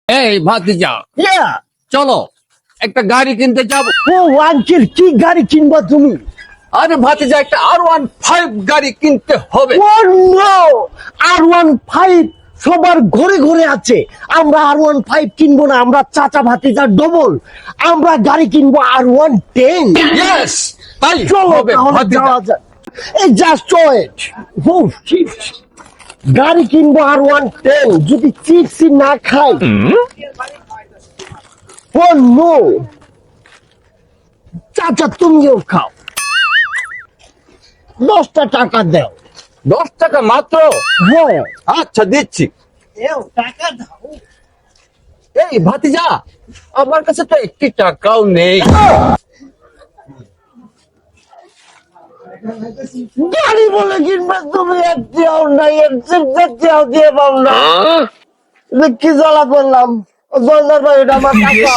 এই ভাতিজা, Yeah. চলো একটা গাড়ি কিনতে যাবো। ও আঙ্কেল, কি গাড়ি কিনবা তুমি? আরে ভাতিজা, একটা R15 গাড়ি কিনতে হবে। ও নো, R15 সবার ঘরে ঘরে আছে। আমরা R15 কিনবো না, আমরা চাচা ভাতিজা ডবল। আমরা গাড়ি কিনবো R110। ইয়েস, তাই চলো হবে তাহলে ভাতিজা। যাওয়া যাক। এই জাস্ট ওয়েট। ও শিট, গাড়ি কিনবো R110, যদি চিপসি না খাই। ও নো, চাচা তুমিও খাও, 10টা টাকা দাও। 10 টাকা মাত্র? হ্যাঁ, আচ্ছা দিচ্ছি। টাকা দাও। এই ভাতিজা, আমার কাছে তো 1 টাকাও নেই। গাড়ি বলে কিনবে তুমি, একটিও নাই, একটিও দিয়ে পাবো না। কি জ্বালা করলাম, জলদার ভাই, এটা আমার টাকা।